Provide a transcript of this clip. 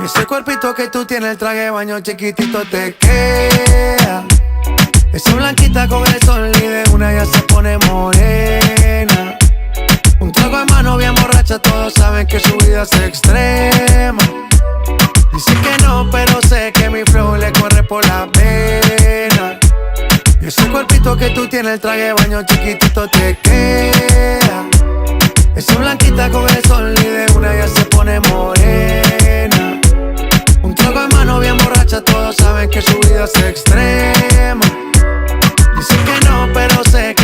Y ese cuerpito que tú tienes, el traje de baño chiquitito te queda. Esa blanquita con el sol y de una ya se pone morena. Un trago de mano bien borracha, todos saben que su vida es extrema. Dice que no, pero sé que mi flow le corre por la vena. Y ese cuerpito que tú tienes, el traje de baño chiquitito te queda. Esa blanquita con el sol y de una ya se pone morena. Un trago de mano bien borracha, todos saben que su vida es extrema.